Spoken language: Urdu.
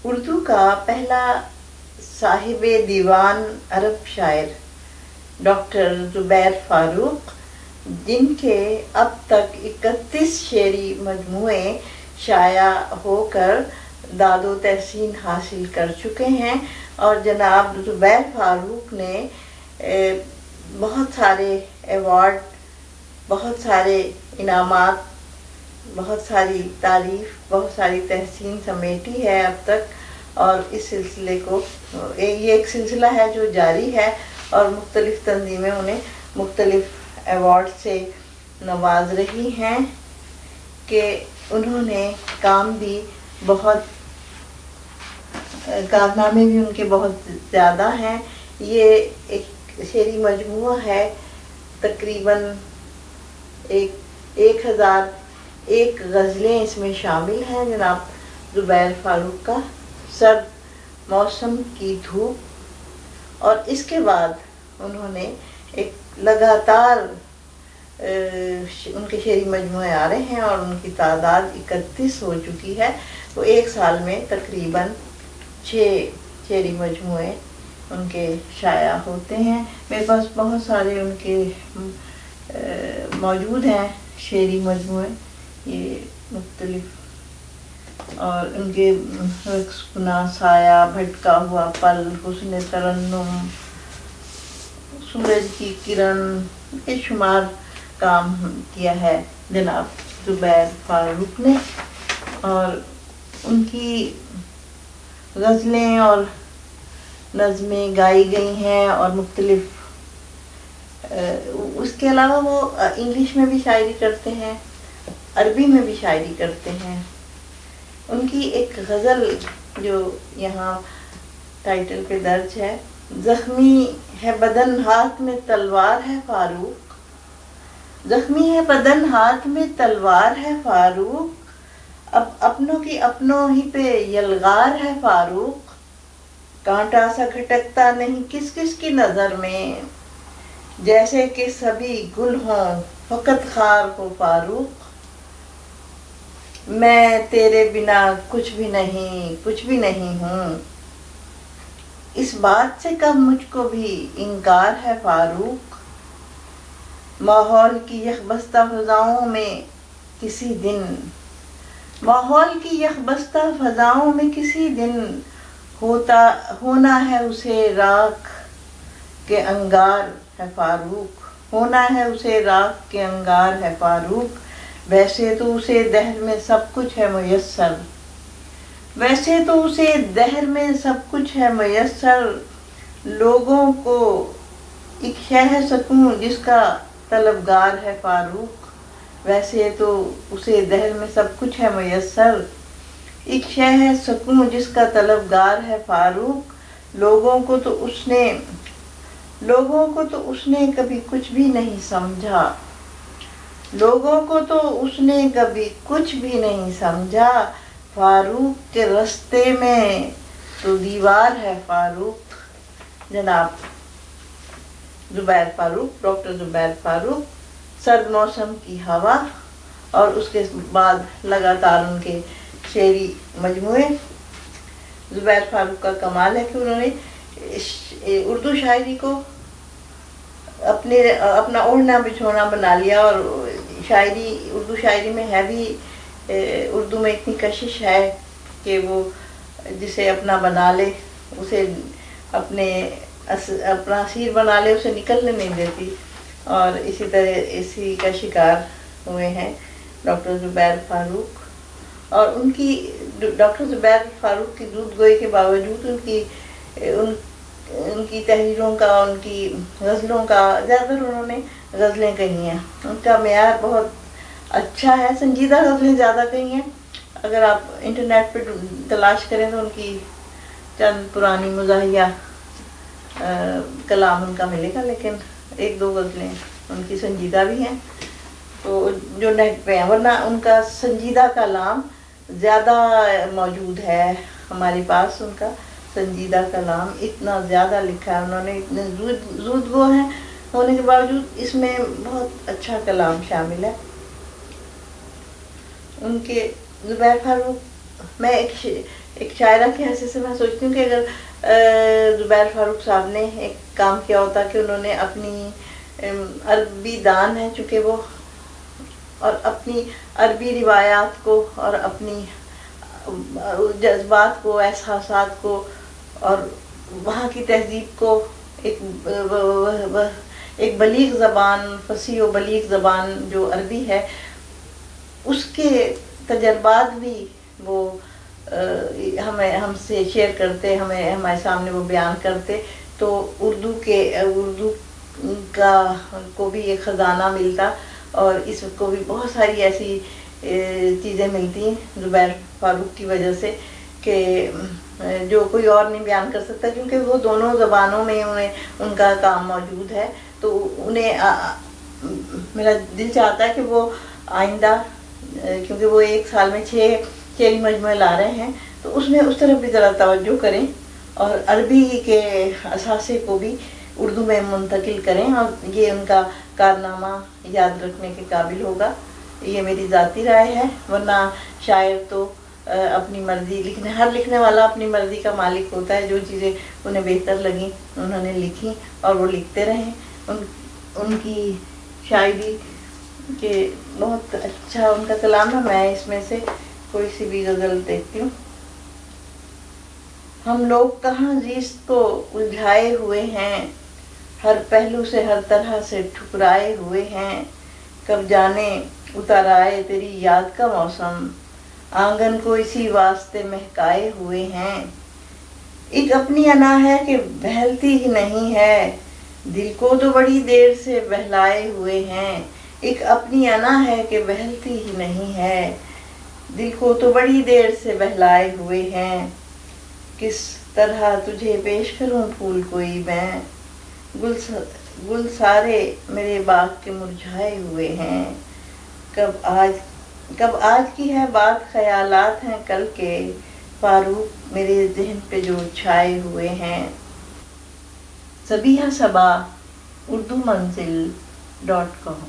اردو کا پہلا صاحب دیوان عرب شاعر ڈاکٹر زبیر فاروق، جن کے اب تک 31 شعری مجموعے شائع ہو کر داد و تحسین حاصل کر چکے ہیں، اور جناب زبیر فاروق نے بہت سارے ایوارڈ، بہت سارے انعامات، بہت ساری تعریف، بہت ساری تحسین سمیٹی ہے اب تک، اور اس سلسلے کو یہ ایک سلسلہ ہے جو جاری ہے، اور مختلف تنظیمیں انہیں مختلف ایوارڈ سے نواز رہی ہیں کہ انہوں نے کام بھی بہت، کارنامے بھی ان کے بہت زیادہ ہیں۔ یہ ایک شعری مجموعہ ہے، تقریباً 1001 غزلیں اس میں شامل ہیں جناب زبیر فاروق کا، سرد موسم کی دھوپ، اور اس کے بعد انہوں نے ایک لگاتار ان کے شعری مجموعے آ رہے ہیں، اور ان کی تعداد 31 ہو چکی ہے۔ وہ ایک سال میں تقریباً 6 شعری مجموعے ان کے شائع ہوتے ہیں۔ میرے پاس بہت سارے ان کے موجود ہیں شعری مجموعے، یہ مختلف، اور ان کے رقص گناہ سایہ، بھٹکا ہوا پل، حسن ترنم، سورج کی کرن، بے شمار کام کیا ہے جناب زبیر فاروق نے، اور ان کی غزلیں اور نظمیں گائی گئی ہیں، اور مختلف اس کے علاوہ وہ انگلش میں بھی شاعری کرتے ہیں، عربی میں بھی شاعری کرتے ہیں۔ ان کی ایک غزل جو یہاں ٹائٹل پہ درج ہے، زخمی ہے بدن ہاتھ میں تلوار ہے فاروق، زخمی ہے بدن ہاتھ میں تلوار ہے فاروق، اب اپنوں کی اپنوں ہی پہ یلغار ہے فاروق، کانٹا سا کھٹکتا نہیں کس کس کی نظر میں، جیسے کہ سبھی گل ہوں فقط خار ہو فاروق، میں تیرے بنا کچھ بھی نہیں ہوں، اس بات سے کب مجھ کو بھی انکار ہے فاروق، ماحول کی یکبستہ فضاؤں میں کسی دن، ماحول کی یکبستہ فضاؤں میں کسی دن ہونا ہے اسے راکھ کے انگار ہے فاروق، ہونا ہے اسے راکھ کے انگار ہے فاروق، ویسے تو اسے دہر میں سب کچھ ہے میسر، ویسے تو اسے دہر میں سب کچھ ہے میسر، لوگوں کو ایک شے ہے سکون جس کا طلبگار ہے فاروق، ویسے تو اسے دہر میں سب کچھ ہے میسر، ایک شے ہے سکون جس کا طلبگار ہے فاروق، لوگوں کو تو اس نے کبھی کچھ بھی نہیں سمجھا، لوگوں کو تو اس نے کبھی کچھ بھی نہیں سمجھا، فاروق کے رستے میں تو دیوار ہے فاروق۔ جناب زبیر فاروق، ڈاکٹر زبیر فاروق، سرد موسم کی ہوا، اور اس کے بعد لگاتار ان کے شعری مجموعے۔ زبیر فاروق کا کمال ہے کہ انہوں نے اردو شاعری کو اپنا اوڑھنا بچھونا بنا لیا، اور اردو شاعری میں ہے بھی، اردو میں اتنی کشش ہے کہ وہ جسے اپنا بنا لے، اسے اپنا اسیر بنا لے، اسے نکلنے نہیں دیتی، اور اسی طرح اسی کا شکار ہوئے ہیں ڈاکٹر زبیر فاروق، اور ڈاکٹر زبیر فاروق کی دودھ گوئی کے باوجود ان کی تحریروں کا، ان کی غزلوں کا، زیادہ تر انہوں نے غزلیں کہی ہیں، ان کا معیار بہت اچھا ہے، سنجیدہ غزلیں زیادہ کہی ہیں۔ اگر آپ انٹرنیٹ پہ تلاش کریں تو ان کی چند پرانی مزاحیہ کلام ان کا ملے گا، لیکن 1-2 غزلیں ان کی سنجیدہ بھی ہیں تو جو نیٹ پہ ہیں، ورنہ ان کا سنجیدہ کلام زیادہ موجود ہے ہمارے پاس، ان کا سنجیدہ کلام اتنا زیادہ لکھا ہے انہوں نے، اتنے زود گو ہیں ہونے کے باوجود اس میں بہت اچھا کلام شامل ہے۔ ان کے زبیر فاروق میں ایک شاعرہ کی حیثیت سے میں سوچتی ہوں کہ اگر زبیر فاروق صاحب نے ایک کام کیا ہوتا کہ انہوں نے اپنی عربی دان ہے چونکہ وہ، اور اپنی عربی روایات کو اور اپنی جذبات کو، احساسات کو، اور وہاں کی تہذیب کو ایک بلیغ زبان، فصیح و بلیغ زبان جو عربی ہے، اس کے تجربات بھی وہ ہم سے شیئر کرتے، ہمارے سامنے وہ بیان کرتے، تو اردو کا کو بھی ایک خزانہ ملتا، اور اس کو بھی بہت ساری ایسی چیزیں ملتی ہیں زبیر فاروق کی وجہ سے کہ جو کوئی اور نہیں بیان کر سکتا، کیونکہ وہ دونوں زبانوں میں ان کا کام موجود ہے. تو انہیں میرا دل چاہتا ہے کہ وہ آئندہ، کیونکہ وہ ایک سال میں 6 شعری مجموعے لا رہے ہیں، تو اس میں اس طرف بھی ذرا توجہ کریں اور عربی کے اثاثے کو بھی اردو میں منتقل کریں، اور یہ ان کا کارنامہ یاد رکھنے کے قابل ہوگا. یہ میری ذاتی رائے ہے، ورنہ شاعر تو اپنی مرضی ہر لکھنے والا اپنی مرضی کا مالک ہوتا ہے. جو چیزیں انہیں بہتر لگیں انہوں نے لکھی اور وہ لکھتے رہیں. ان کی شاعری کہ بہت اچھا ان کا کلام ہے. میں اس میں سے کوئی سی بھی غزل دیکھتی ہوں. ہم لوگ کہاں زیست کو الجھائے ہوئے ہیں، ہر پہلو سے ہر طرح سے ٹھکرائے ہوئے ہیں. کب جانے اتر آئے تیری یاد کا موسم، آنگن کو اسی واسطے مہکائے ہوئے ہیں. ایک اپنی انا ہے کہ بہلتی ہی نہیں ہے، دل کو تو بڑی دیر سے بہلائے ہوئے ہیں. ایک اپنی انا ہے کہ بہلتی ہی نہیں ہے، دل کو تو بڑی دیر سے بہلائے ہوئے ہیں. کس طرح تجھے پیش کروں پھول کوئی میں، گل سارے میرے باغ کے مرجھائے ہوئے ہیں. کب آج کی ہے بات خیالات ہیں کل کے، فاروق میرے ذہن پہ جو چھائے ہوئے ہیں. صبیحہ صبا، اردو منزل .com